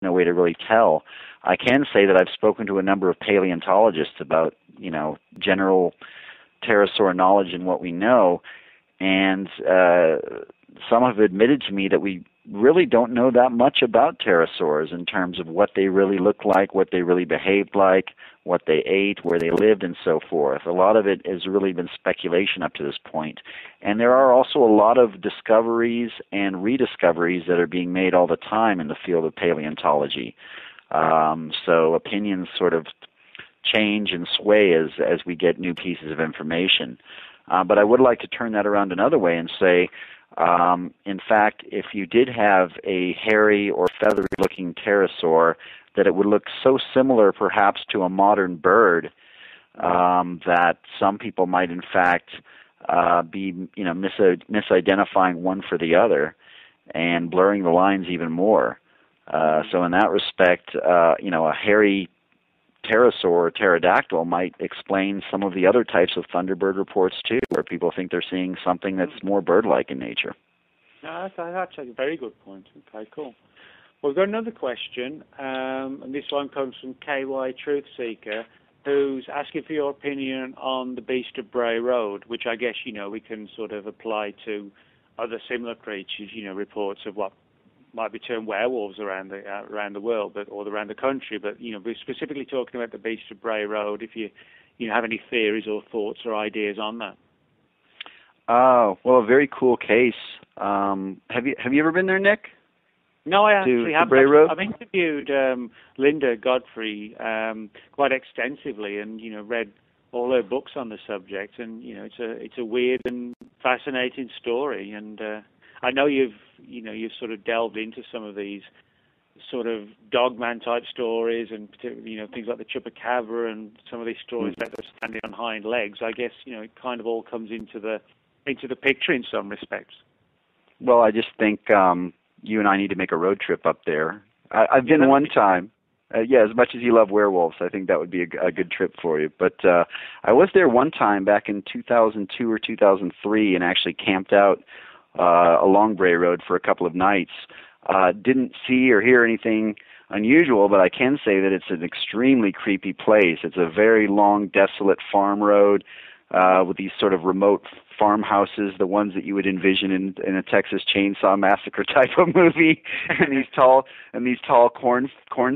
no way to really tell. I can say that I've spoken to a number of paleontologists about, general pterosaur knowledge and what we know, and some have admitted to me that we really don't know that much about pterosaurs in terms of what they really look like, what they really behaved like, what they ate, where they lived, and so forth. A lot of it has really been speculation up to this point. And there are also a lot of discoveries and rediscoveries that are being made all the time in the field of paleontology. So opinions sort of change and sway as we get new pieces of information. But I would like to turn that around another way and say, in fact, if you did have a hairy or feathery-looking pterosaur, that it would look so similar perhaps to a modern bird that some people might in fact be misidentifying one for the other and blurring the lines even more. So in that respect, a hairy pterosaur or pterodactyl might explain some of the other types of thunderbird reports too, where people think they're seeing something that's more bird-like in nature. No, that's a very good point. Okay, cool. Well, we've got another question, and this one comes from KY Truthseeker, who's asking for your opinion on the Beast of Bray Road, which I guess, we can sort of apply to other similar creatures, reports of what might be termed werewolves around the world, or around the country. But we're specifically talking about the Beast of Bray Road. If you have any theories or thoughts or ideas on that. Well, a very cool case. Have you ever been there, Nick? No, I actually haven't. Bray Road? I've interviewed Linda Godfrey quite extensively, and read all her books on the subject. And it's a weird and fascinating story. And I know you've sort of delved into some of these sort of dogman type stories, and things like the chupacabra and some of these stories about them standing on hind legs. I guess it kind of all comes into the picture in some respects. Well, I just think you and I need to make a road trip up there. I've been one time. As much as you love werewolves, I think that would be a good trip for you. But I was there one time back in 2002 or 2003 and actually camped out along Bray Road for a couple of nights. Didn't see or hear anything unusual, but I can say that it's an extremely creepy place. It's a very long, desolate farm road with these sort of remote farmhouses, the ones that you would envision in a Texas Chainsaw Massacre type of movie, and these tall corn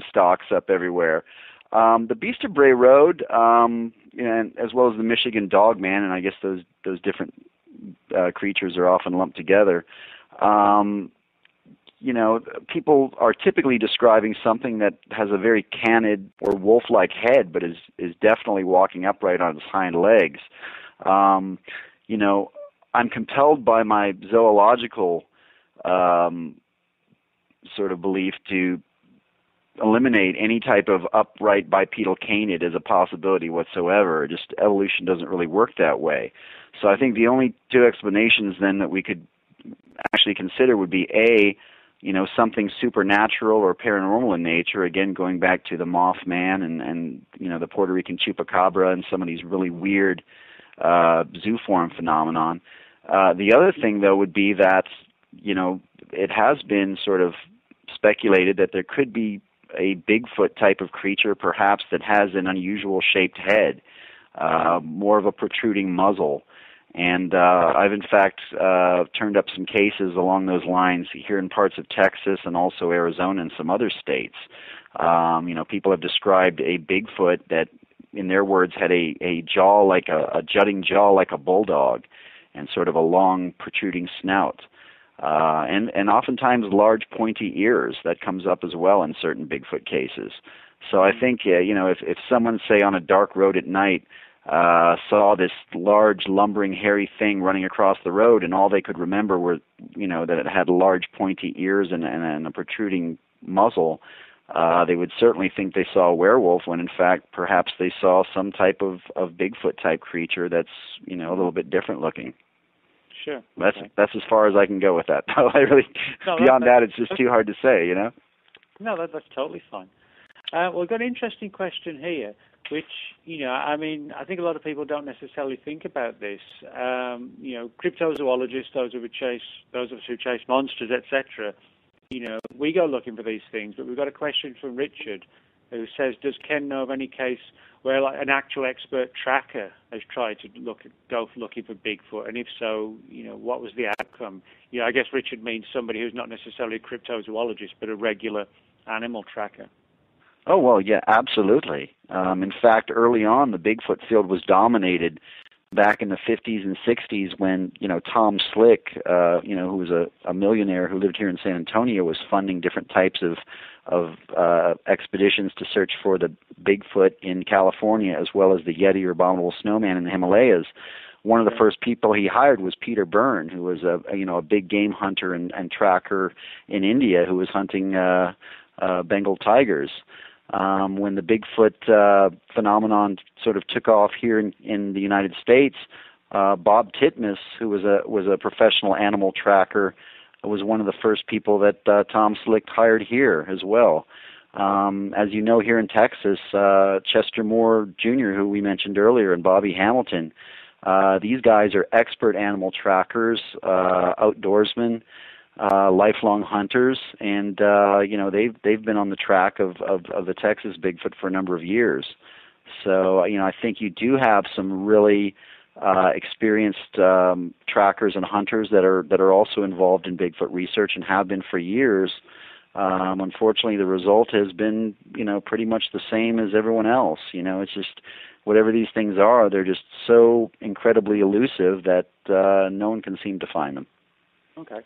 stalks up everywhere. The Beast of Bray Road, and as well as the Michigan Dogman, and I guess those different creatures are often lumped together. People are typically describing something that has a very canid or wolf-like head, but is definitely walking upright on its hind legs. I'm compelled by my zoological sort of belief to eliminate any type of upright bipedal canid as a possibility whatsoever. Just evolution doesn't really work that way. So I think the only two explanations then that we could actually consider would be something supernatural or paranormal in nature, again going back to the Mothman and the Puerto Rican chupacabra and some of these really weird zooform phenomenon. The other thing, though, would be that, it has been sort of speculated that there could be a Bigfoot type of creature, perhaps, that has an unusual shaped head, more of a protruding muzzle. And I've, in fact, turned up some cases along those lines here in parts of Texas and also Arizona and some other states. People have described a Bigfoot that, in their words, had a jaw like a jutting jaw like a bulldog and sort of a long protruding snout. And oftentimes large pointy ears. That comes up as well in certain Bigfoot cases. So I think, if someone, say, on a dark road at night saw this large, lumbering, hairy thing running across the road, and all they could remember were, that it had large, pointy ears and a protruding muzzle, they would certainly think they saw a werewolf when, in fact, perhaps they saw some type of Bigfoot-type creature that's, a little bit different looking. Sure. That's as far as I can go with that. Beyond that, it's just too hard to say, No, that's totally fine. We've got an interesting question here, which, I think a lot of people don't necessarily think about this. Cryptozoologists, those of us who chase monsters, etc., we go looking for these things, but we've got a question from Richard who says, does Ken know of any case where like an actual expert tracker has tried to go looking for Bigfoot, and if so, what was the outcome? I guess Richard means somebody who's not necessarily a cryptozoologist, but a regular animal tracker. Oh, well, yeah, absolutely. In fact, early on, the Bigfoot field was dominated back in the 50s and 60s when, Tom Slick, who was a millionaire who lived here in San Antonio, was funding different types of expeditions to search for the Bigfoot in California, as well as the Yeti or abominable snowman in the Himalayas. One of the first people he hired was Peter Byrne, who was a big game hunter and tracker in India, who was hunting Bengal tigers. When the Bigfoot phenomenon sort of took off here in the United States, Bob Titmus, who was a professional animal tracker, was one of the first people that Tom Slick hired here as well. As you know, here in Texas, Chester Moore Jr., who we mentioned earlier, and Bobby Hamilton, these guys are expert animal trackers, outdoorsmen, lifelong hunters, and they've been on the track of the Texas Bigfoot for a number of years. So I think you do have some really experienced trackers and hunters that are also involved in Bigfoot research and have been for years. Unfortunately, the result has been pretty much the same as everyone else. It's just whatever these things are, they're just so incredibly elusive that no one can seem to find them. Okay.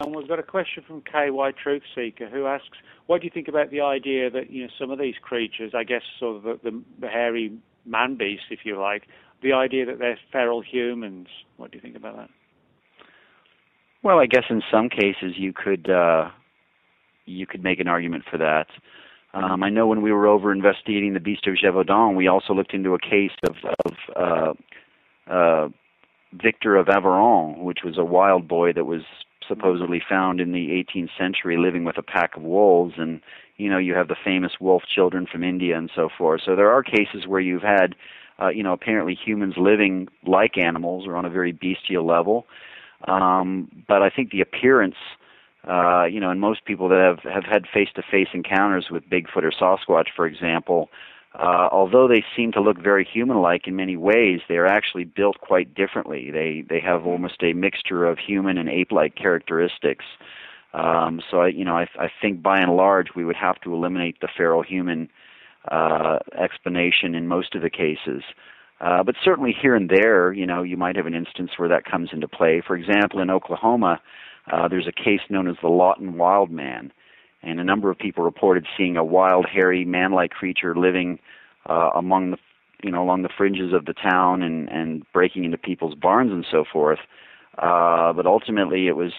We've got a question from KY Truth Seeker who asks, what do you think about the idea that some of these creatures, I guess sort of the hairy man beasts, if you like, the idea that they're feral humans? What do you think about that? Well, I guess in some cases you could make an argument for that. I know when we were over investigating the Beast of Gévaudan, we also looked into a case of Victor of Aveyron, which was a wild boy that was supposedly found in the 18th century living with a pack of wolves, and you have the famous wolf children from India and so forth. So there are cases where you've had apparently humans living like animals or on a very bestial level, but I think the appearance, and most people that have had face-to-face encounters with Bigfoot or Sasquatch, for example, although they seem to look very human-like in many ways, they are actually built quite differently. They have almost a mixture of human and ape-like characteristics. So I think by and large we would have to eliminate the feral human explanation in most of the cases. But certainly here and there, you might have an instance where that comes into play. For example, in Oklahoma, there's a case known as the Lawton Wild Man. And a number of people reported seeing a wild, hairy, man-like creature living along the fringes of the town and breaking into people's barns and so forth. But ultimately, it was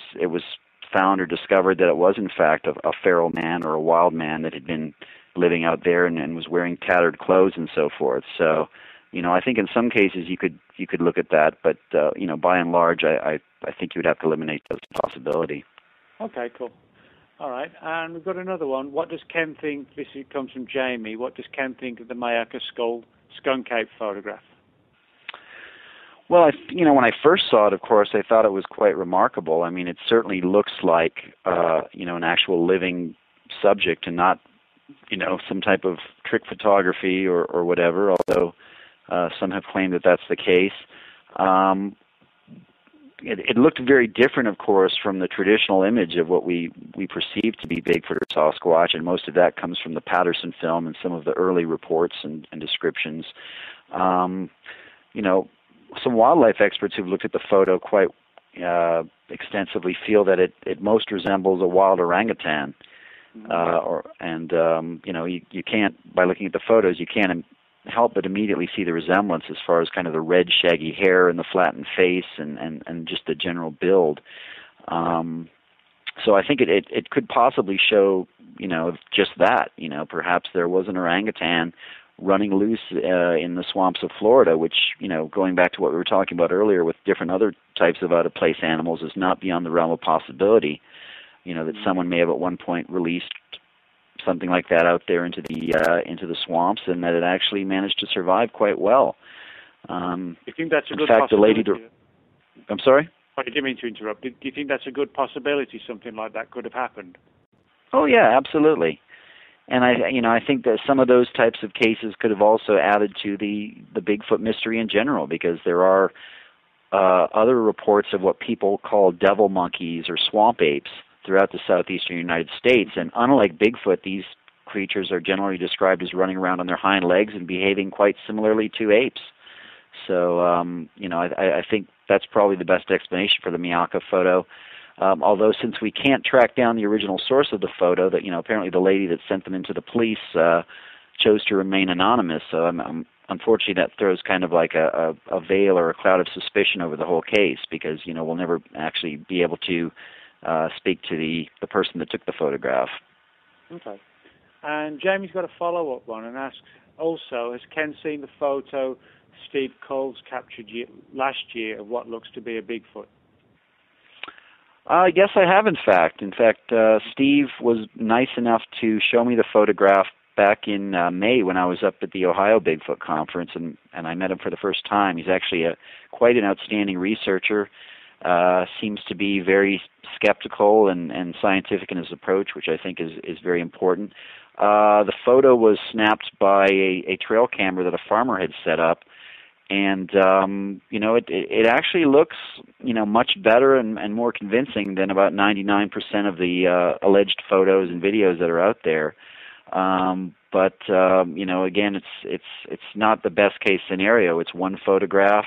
found or discovered that it was in fact a feral man or a wild man that had been living out there and was wearing tattered clothes and so forth. So, I think in some cases you could look at that, but by and large, I think you would have to eliminate that possibility. Okay, cool. All right, and we've got another one. What does Ken think? This comes from Jamie. What does Ken think of the Mayaka skunk ape photograph? Well, when I first saw it, of course, I thought it was quite remarkable. I mean, it certainly looks like an actual living subject and not some type of trick photography or whatever. Although some have claimed that that's the case. It looked very different, of course, from the traditional image of what we perceive to be Bigfoot or Sasquatch, and most of that comes from the Patterson film and some of the early reports and descriptions. Some wildlife experts who've looked at the photo quite extensively feel that it most resembles a wild orangutan. You can't, by looking at the photos, you can't help but immediately see the resemblance as far as kind of the red shaggy hair and the flattened face and just the general build. So I think it could possibly show, just that, perhaps there was an orangutan running loose in the swamps of Florida, which, going back to what we were talking about earlier with different other types of out-of-place animals, is not beyond the realm of possibility, that someone may have at one point released something like that out there into the swamps, and that it actually managed to survive quite well. You think that's a good possibility? possibility? I'm sorry? I didn't mean to interrupt. Do you think that's a good possibility? Something like that could have happened? Oh yeah, absolutely. And I think that some of those types of cases could have also added to the Bigfoot mystery in general, because there are other reports of what people call devil monkeys or swamp apes throughout the southeastern United States. And unlike Bigfoot, these creatures are generally described as running around on their hind legs and behaving quite similarly to apes. So, I think that's probably the best explanation for the Miaka photo. Although, since we can't track down the original source of the photo, that apparently the lady that sent them into the police chose to remain anonymous. So, unfortunately, that throws kind of like a veil or a cloud of suspicion over the whole case, because we'll never actually be able to speak to the person that took the photograph. Okay. And Jamie's got a follow-up one and asks, also, has Ken seen the photo Steve Coles captured last year of what looks to be a Bigfoot? Yes, I have, in fact. In fact, Steve was nice enough to show me the photograph back in May when I was up at the Ohio Bigfoot Conference, and I met him for the first time. He's actually quite an outstanding researcher, seems to be very skeptical and scientific in his approach, which I think is very important. The photo was snapped by a trail camera that a farmer had set up, and it actually looks much better and more convincing than about 99% of the alleged photos and videos that are out there. But again, it's not the best case scenario. It's one photograph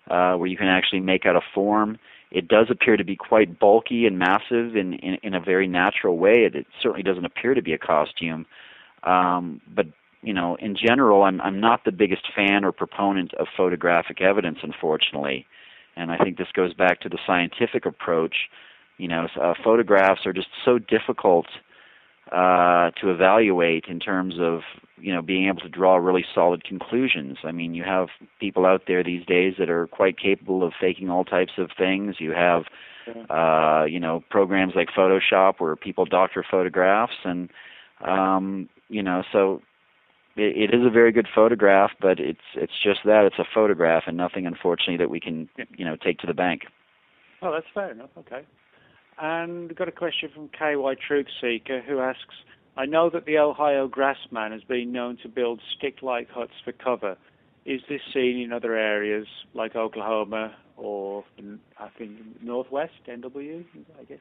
where you can actually make out a form. It does appear to be quite bulky and massive in a very natural way. It certainly doesn't appear to be a costume. But in general, I'm not the biggest fan or proponent of photographic evidence, unfortunately. And I think this goes back to the scientific approach. Photographs are just so difficult to evaluate in terms of being able to draw really solid conclusions. I mean, you have people out there these days that are quite capable of faking all types of things. You have programs like Photoshop where people doctor photographs, and so it is a very good photograph, but it's just that, it's a photograph and nothing, unfortunately, that we can take to the bank. Oh, that's fair enough. Okay. And we've got a question from KY Truth Seeker, who asks, I know that the Ohio grassman has been known to build stick-like huts for cover. Is this seen in other areas like Oklahoma or, I think, Northwest, NW, I guess?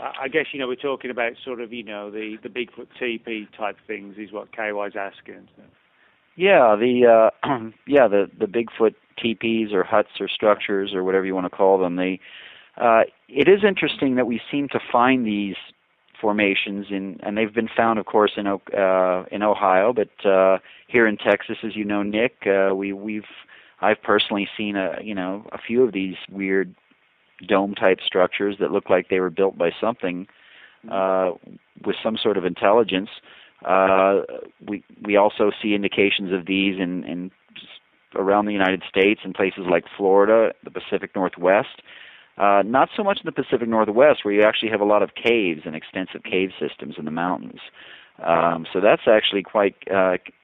I guess, we're talking about sort of, the Bigfoot teepee type things is what KY's asking. So. Yeah, the Bigfoot teepees or huts or structures or whatever you want to call them, it is interesting that we seem to find these formations and they've been found, of course, in Ohio, but here in Texas, as you know, Nick, I've personally seen a few of these weird dome-type structures that look like they were built by something with some sort of intelligence. We also see indications of these in around the United States in places like Florida, the Pacific Northwest. Not so much in the Pacific Northwest, where you actually have a lot of caves and extensive cave systems in the mountains. So that's actually quite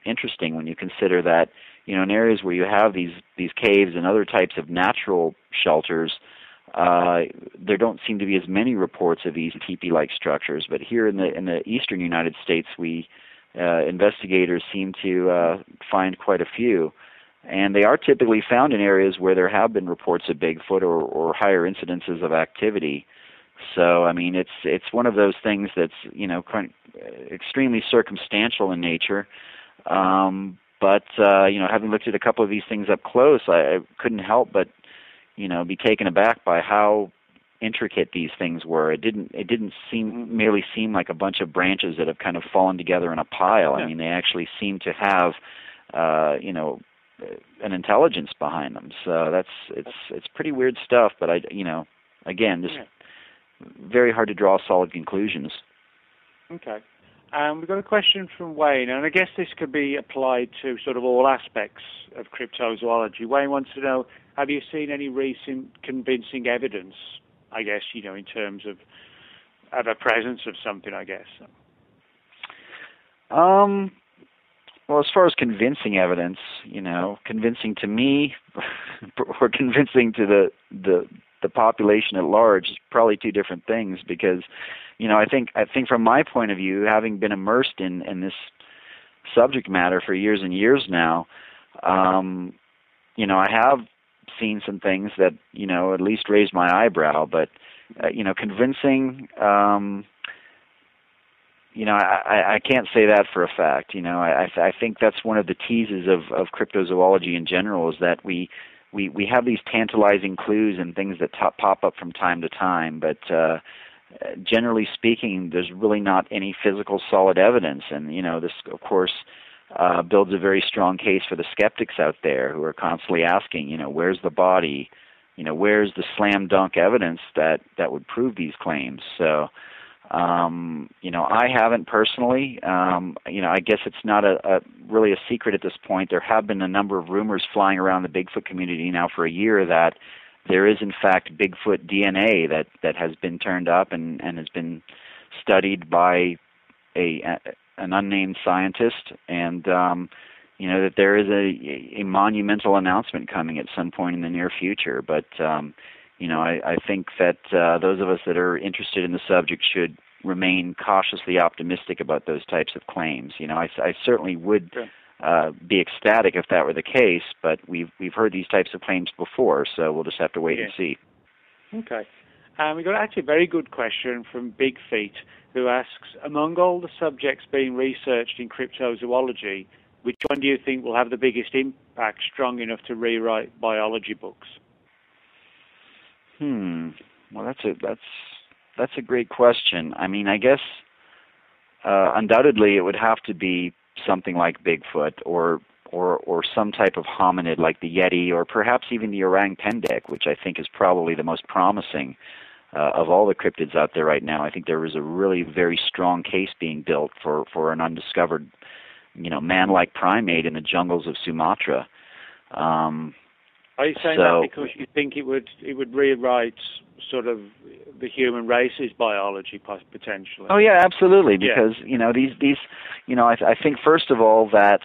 interesting when you consider that, in areas where you have these caves and other types of natural shelters, there don't seem to be as many reports of these teepee-like structures. But here in the eastern United States, investigators seem to find quite a few. And they are typically found in areas where there have been reports of Bigfoot or higher incidences of activity. So, I mean, it's one of those things that's, extremely circumstantial in nature. But having looked at a couple of these things up close, I couldn't help but, be taken aback by how intricate these things were. It didn't merely seem like a bunch of branches that have kind of fallen together in a pile. Yeah. I mean, they actually seem to have, an intelligence behind them. So it's pretty weird stuff. But again, just very hard to draw solid conclusions. Okay. We've got a question from Wayne, and I guess this could be applied to sort of all aspects of cryptozoology. Wayne wants to know, have you seen any recent convincing evidence, I guess, in terms of a presence of something, I guess? Well, as far as convincing evidence, convincing to me or convincing to the population at large is probably two different things, because, I think from my point of view, having been immersed in this subject matter for years and years now, I have seen some things that, at least raised my eyebrow, but, convincing, I can't say that for a fact. I think that's one of the teases of cryptozoology in general, is that we have these tantalizing clues and things that pop up from time to time, but generally speaking, there's really not any physical solid evidence. And, this, of course, builds a very strong case for the skeptics out there who are constantly asking, where's the body? Where's the slam dunk evidence that would prove these claims? So, I haven't personally. I guess it's not really a secret at this point. There have been a number of rumors flying around the Bigfoot community now for a year that there is in fact Bigfoot DNA that has been turned up and has been studied by an unnamed scientist, and that there is a monumental announcement coming at some point in the near future. But I think that those of us that are interested in the subject should remain cautiously optimistic about those types of claims. I certainly would be ecstatic if that were the case, but we've heard these types of claims before, so we'll just have to wait and see. Okay. We got actually a very good question from Big Feet, who asks, among all the subjects being researched in cryptozoology, which one do you think will have the biggest impact, strong enough to rewrite biology books? Well, that's a great question. I mean, I guess undoubtedly it would have to be something like Bigfoot or some type of hominid like the Yeti, or perhaps even the orang pendek, which I think is probably the most promising of all the cryptids out there right now. I think there is a really very strong case being built for an undiscovered, man-like primate in the jungles of Sumatra. Are you saying that because you think it would rewrite sort of the human race's biology potentially? Oh yeah, absolutely. Because these I think first of all that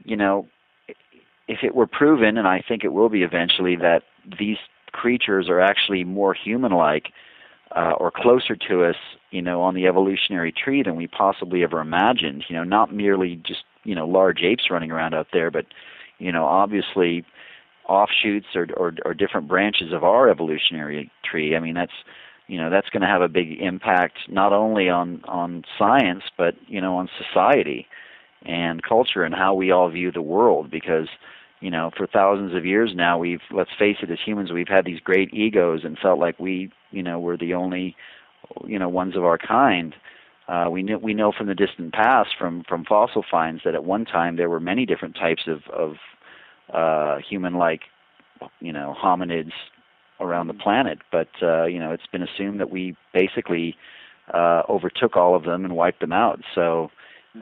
if it were proven, and I think it will be eventually, that these creatures are actually more human-like or closer to us, on the evolutionary tree than we possibly ever imagined. Not merely just large apes running around out there, but obviously offshoots or different branches of our evolutionary tree. I mean, that's going to have a big impact not only on science, but on society and culture and how we all view the world. Because for thousands of years now, let's face it, as humans, we've had these great egos and felt like we were the only ones of our kind. We know from the distant past, from fossil finds, that at one time there were many different types of human-like, hominids around the planet. But, it's been assumed that we basically overtook all of them and wiped them out. So,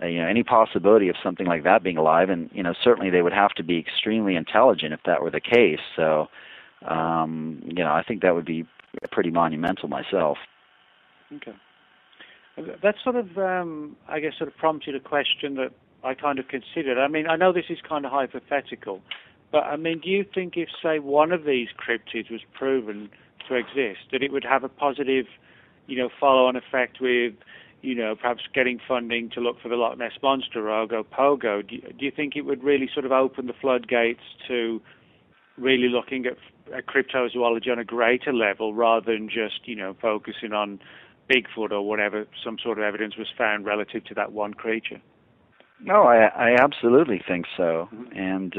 any possibility of something like that being alive, and, certainly they would have to be extremely intelligent if that were the case. So, I think that would be pretty monumental myself. Okay. That sort of, I guess, sort of prompted a question that I kind of considered. I mean, I know this is kind of hypothetical, but I mean, do you think if, say, one of these cryptids was proven to exist, that it would have a positive, follow-on effect with, perhaps getting funding to look for the Loch Ness Monster or Ogopogo? Do you think it would really sort of open the floodgates to really looking at cryptozoology on a greater level rather than just, focusing on Bigfoot or whatever some sort of evidence was found relative to that one creature? No, I absolutely think so. Mm-hmm. And,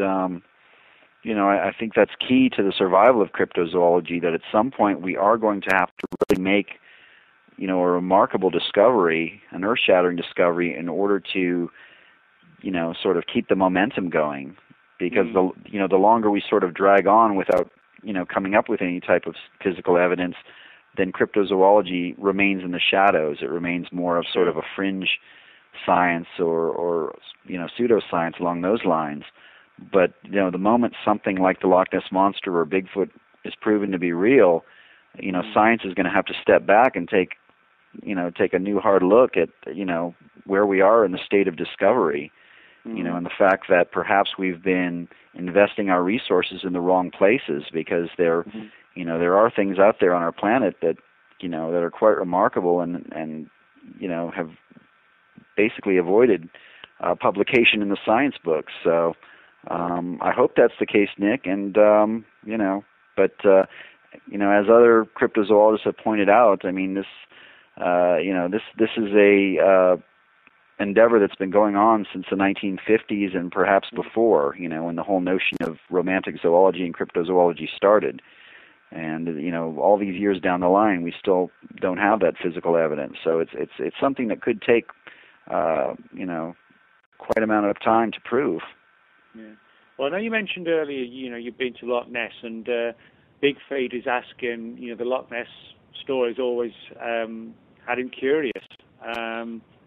I think that's key to the survival of cryptozoology, that at some point we are going to have to really make, a remarkable discovery, an earth-shattering discovery, in order to, sort of keep the momentum going. Because, the longer we sort of drag on without, coming up with any type of physical evidence, then cryptozoology remains in the shadows. It remains more of sort of a fringe science or pseudoscience along those lines. But, the moment something like the Loch Ness Monster or Bigfoot is proven to be real, science is going to have to step back and take a new hard look at, where we are in the state of discovery. And the fact that perhaps we've been investing our resources in the wrong places, because there are things out there on our planet that that are quite remarkable and have basically avoided publication in the science books. So I hope that's the case, Nick. And but as other cryptozoologists have pointed out, I mean, this is a endeavor that's been going on since the 1950s and perhaps before, when the whole notion of romantic zoology and cryptozoology started. And all these years down the line, we still don't have that physical evidence. So it's something that could take quite amount of time to prove. Yeah. Well, I know you mentioned earlier, you've been to Loch Ness, and Big Feed is asking, the Loch Ness story's always had him curious.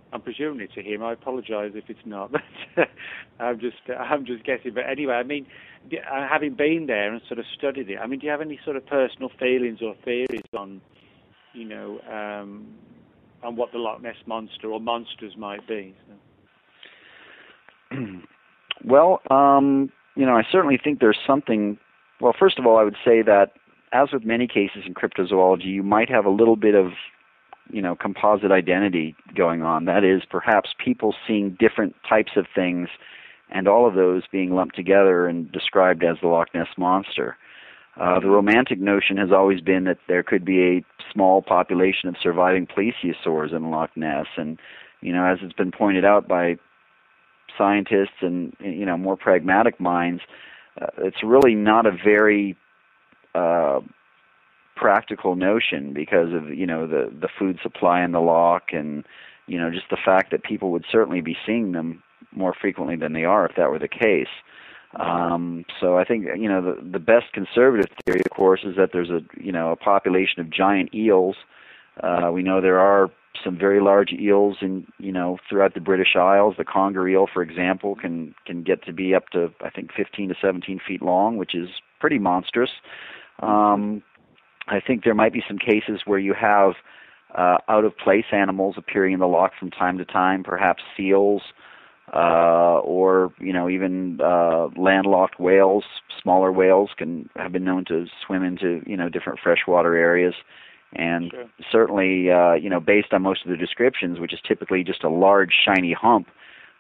I'm presuming it's to him. I apologise if it's not, but I'm just guessing. But anyway, I mean, having been there and sort of studied it, I mean, do you have any sort of personal feelings or theories on, on what the Loch Ness monster or monsters might be? So. Well, I certainly think there's something. Well, first of all, I would say that, as with many cases in cryptozoology, you might have a little bit of composite identity going on. That is, perhaps people seeing different types of things, and all of those being lumped together and described as the Loch Ness Monster. The romantic notion has always been that there could be a small population of surviving plesiosaurs in Loch Ness, and as it's been pointed out by scientists and more pragmatic minds, it's really not a very practical notion because of the food supply in the loch, and just the fact that people would certainly be seeing them more frequently than they are if that were the case. So I think the best conservative theory, of course, is that there's a population of giant eels. We know there are some very large eels throughout the British Isles. The conger eel, for example, can get to be up to, I think, 15 to 17 feet long, which is pretty monstrous. I think there might be some cases where you have out-of-place animals appearing in the loch from time to time, perhaps seals, or even landlocked whales. Smaller whales have been known to swim into different freshwater areas, and sure. Certainly based on most of the descriptions, which is typically just a large shiny hump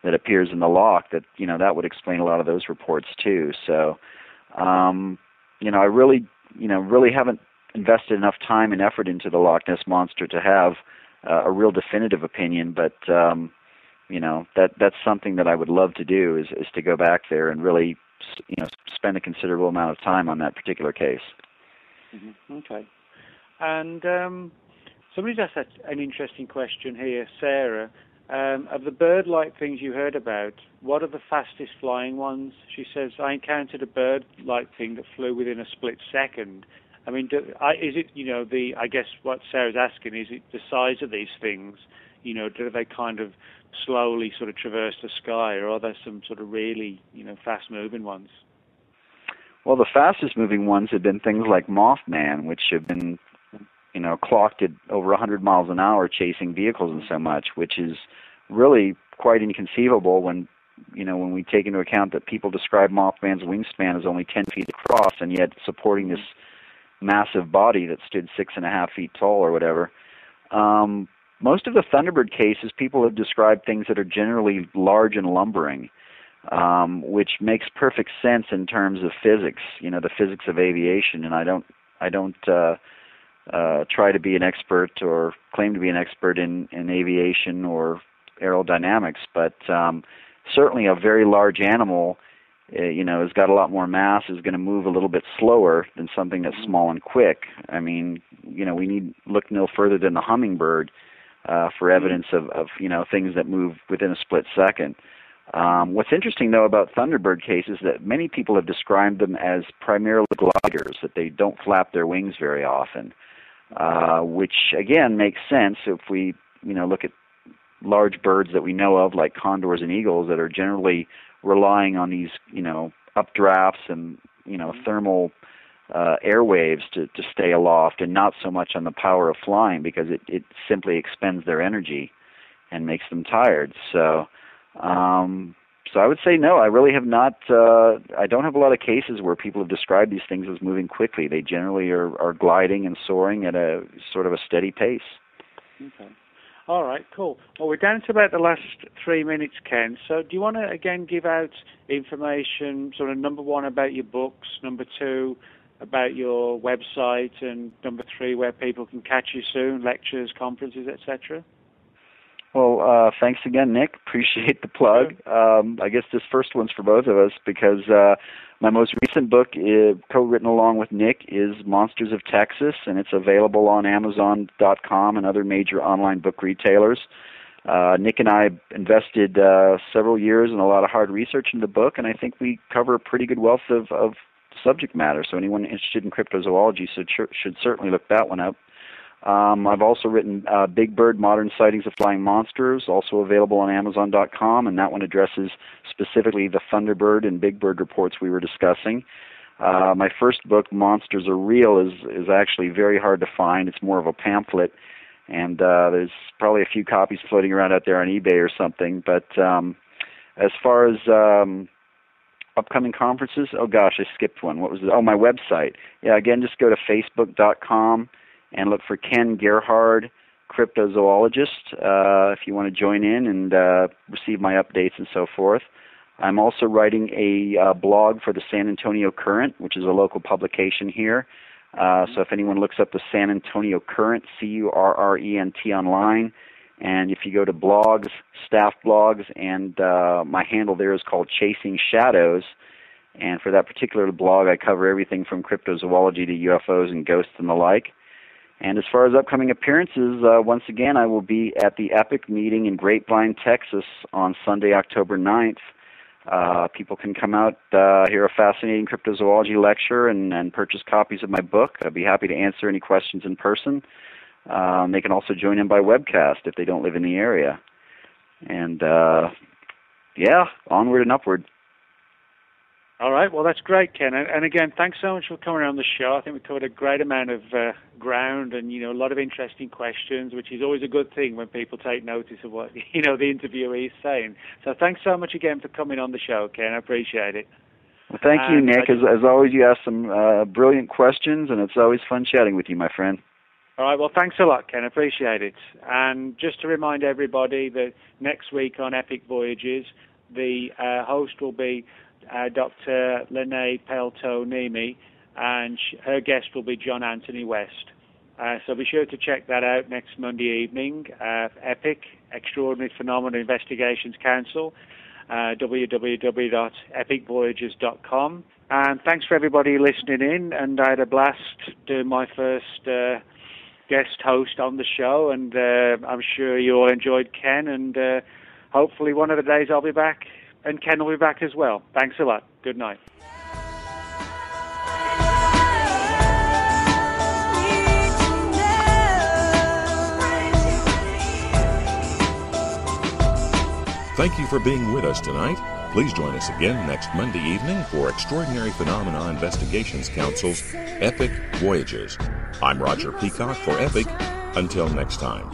that appears in the loch, that would explain a lot of those reports too. So I really haven't invested enough time and effort into the Loch Ness Monster to have a real definitive opinion, but that's something that I would love to do is to go back there and really spend a considerable amount of time on that particular case. Mm-hmm. Okay. And somebody's asked an interesting question here, Sarah. Of the bird-like things you heard about, what are the fastest flying ones? She says, I encountered a bird-like thing that flew within a split second. I mean, is it, I guess what Sarah's asking, is it the size of these things? Do they kind of slowly sort of traverse the sky, or are there some sort of really, fast-moving ones? Well, the fastest-moving ones have been things like Mothman, which have been, clocked at over 100 miles an hour chasing vehicles and so much, which is really quite inconceivable when we take into account that people describe Mothman's wingspan as only 10 feet across, and yet supporting this massive body that stood 6.5 feet tall or whatever. Most of the Thunderbird cases, people have described things that are generally large and lumbering, which makes perfect sense in terms of physics, the physics of aviation. And I don't try to be an expert or claim to be an expert in aviation or aerodynamics, but certainly a very large animal has got a lot more mass, is going to move a little bit slower than something that's small and quick. I mean, we need look no further than the hummingbird for evidence of things that move within a split second. What's interesting, though, about Thunderbird cases is that many people have described them as primarily gliders, that they don't flap their wings very often, which, again, makes sense if we look at large birds that we know of, like condors and eagles, that are generally relying on these, updrafts and, thermal airwaves to stay aloft, and not so much on the power of flying, because it simply expends their energy and makes them tired. So, So I would say no, I really have not, I don't have a lot of cases where people have described these things as moving quickly. They generally are gliding and soaring at a sort of a steady pace. Okay. All right, cool. Well, we're down to about the last 3 minutes, Ken. So do you want to, again, give out information, sort of number one, about your books, number two, about your website, and number three, where people can catch you soon, lectures, conferences, etc.? Well, thanks again, Nick. Appreciate the plug. I guess this first one's for both of us because my most recent book, co-written along with Nick, is Monsters of Texas, and it's available on Amazon.com and other major online book retailers. Nick and I invested several years and a lot of hard research into the book, and I think we cover a pretty good wealth of subject matter. So anyone interested in cryptozoology should certainly look that one up. I've also written Big Bird, Modern Sightings of Flying Monsters, also available on Amazon.com, and that one addresses specifically the Thunderbird and Big Bird reports we were discussing. My first book, Monsters Are Real, is actually very hard to find. It's more of a pamphlet, and there's probably a few copies floating around out there on eBay or something. But as far as upcoming conferences, oh gosh, I skipped one. What was it? Oh, my website. Yeah, again, just go to Facebook.com and look for Ken Gerhard, cryptozoologist, if you want to join in and receive my updates and so forth. I'm also writing a blog for the San Antonio Current, which is a local publication here. So if anyone looks up the San Antonio Current, Current online, and if you go to blogs, staff blogs, and my handle there is called Chasing Shadows. And for that particular blog, I cover everything from cryptozoology to UFOs and ghosts and the like. And as far as upcoming appearances, once again, I will be at the EPIC meeting in Grapevine, Texas on Sunday, October 9th. People can come out, hear a fascinating cryptozoology lecture, and purchase copies of my book. I'd be happy to answer any questions in person. They can also join in by webcast if they don't live in the area. And, yeah, onward and upward. All right, well, that's great, Ken. And again, thanks so much for coming on the show. I think we covered a great amount of ground and, a lot of interesting questions, which is always a good thing when people take notice of what, the interviewee is saying. So thanks so much again for coming on the show, Ken. I appreciate it. Well, thank you, Nick. As always, you ask some brilliant questions, and it's always fun chatting with you, my friend. All right, well, thanks a lot, Ken. I appreciate it. And just to remind everybody that next week on Epic Voyages, the host will be Dr. Lene Pelto-Nemi, and her guest will be John Anthony West. So be sure to check that out next Monday evening. EPIC, Extraordinary Phenomena Investigations Council, www.epicvoyages.com. And thanks for everybody listening in, and I had a blast doing my first guest host on the show, and I'm sure you all enjoyed Ken, and hopefully one of the days I'll be back, and Ken will be back as well. Thanks a lot. Good night. Thank you for being with us tonight. Please join us again next Monday evening for Extraordinary Phenomena Investigations Council's Epic Voyages. I'm Roger Peacock for Epic. Until next time.